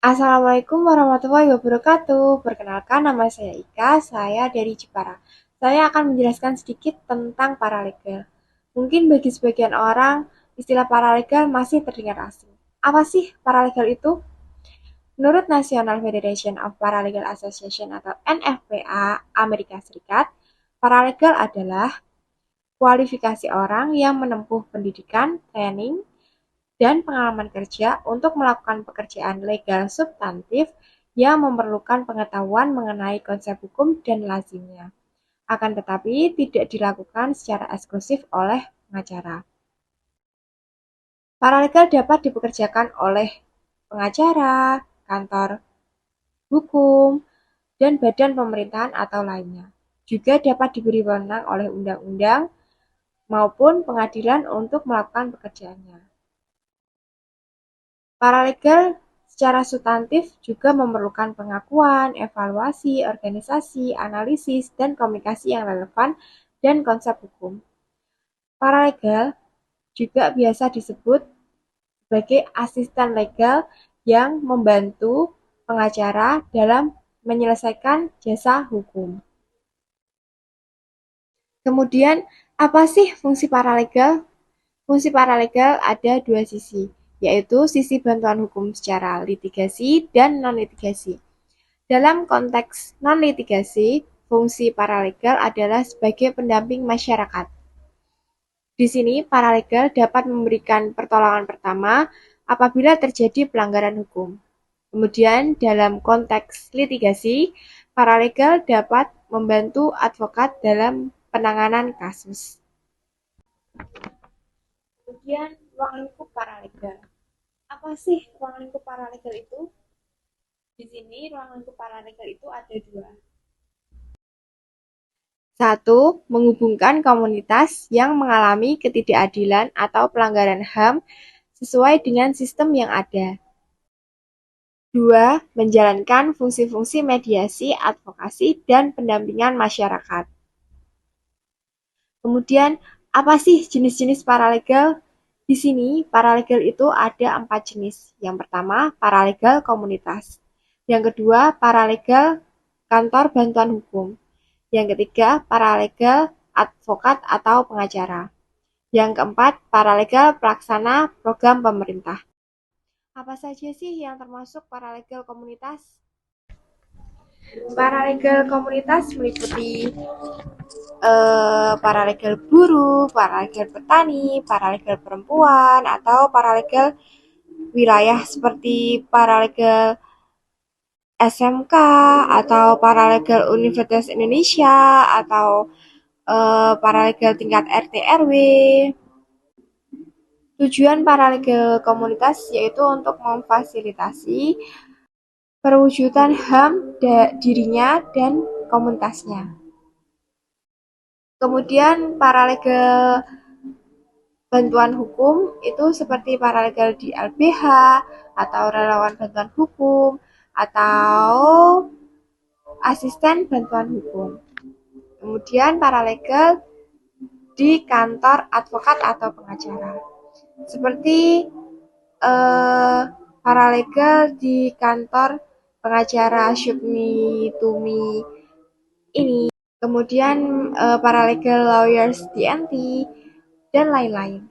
Assalamualaikum warahmatullahi wabarakatuh. Perkenalkan, nama saya Ika, saya dari Jepara. Saya akan menjelaskan sedikit tentang paralegal. Mungkin bagi sebagian orang, istilah paralegal masih terdengar asing. Apa sih paralegal itu? Menurut National Federation of Paralegal Association atau NFPA Amerika Serikat, paralegal adalah kualifikasi orang yang menempuh pendidikan, training, dan pengalaman kerja untuk melakukan pekerjaan legal substantif yang memerlukan pengetahuan mengenai konsep hukum dan lazimnya. Akan tetapi tidak dilakukan secara eksklusif oleh pengacara. Paralegal dapat dipekerjakan oleh pengacara, kantor hukum, dan badan pemerintahan atau lainnya. Juga dapat diberi wewenang oleh undang-undang maupun pengadilan untuk melakukan pekerjaannya. Paralegal secara substantif juga memerlukan pengakuan, evaluasi, organisasi, analisis, dan komunikasi yang relevan dan konsep hukum. Paralegal juga biasa disebut sebagai asisten legal yang membantu pengacara dalam menyelesaikan jasa hukum. Kemudian, apa sih fungsi paralegal? Fungsi paralegal ada dua sisi, yaitu sisi bantuan hukum secara litigasi dan non-litigasi. Dalam konteks non-litigasi, fungsi paralegal adalah sebagai pendamping masyarakat. Di sini, paralegal dapat memberikan pertolongan pertama apabila terjadi pelanggaran hukum. Kemudian, dalam konteks litigasi, paralegal dapat membantu advokat dalam penanganan kasus. Kemudian, ruang lingkup paralegal. Apa sih ruang lingkup paralegal itu? Di sini ruang lingkup paralegal itu ada dua. Satu, menghubungkan komunitas yang mengalami ketidakadilan atau pelanggaran HAM sesuai dengan sistem yang ada. Dua, menjalankan fungsi-fungsi mediasi, advokasi, dan pendampingan masyarakat. Kemudian, apa sih jenis-jenis paralegal? Di sini, paralegal itu ada 4 jenis. Yang pertama, paralegal komunitas. Yang kedua, paralegal kantor bantuan hukum. Yang ketiga, paralegal advokat atau pengacara. Yang keempat, paralegal pelaksana program pemerintah. Apa saja sih yang termasuk paralegal komunitas? Paralegal komunitas meliputi paralegal buruh, paralegal petani, paralegal perempuan, atau paralegal wilayah seperti paralegal SMK atau paralegal Universitas Indonesia atau paralegal tingkat RT RW. Tujuan paralegal komunitas yaitu untuk memfasilitasi perwujudan HAM dirinya dan komunitasnya. Kemudian paralegal bantuan hukum itu seperti paralegal di LBH atau relawan bantuan hukum atau asisten bantuan hukum. Kemudian paralegal di kantor advokat atau pengacara. Seperti paralegal di kantor pengacara Syukni Tumi ini. Kemudian paralegal lawyers TNT dan lain-lain.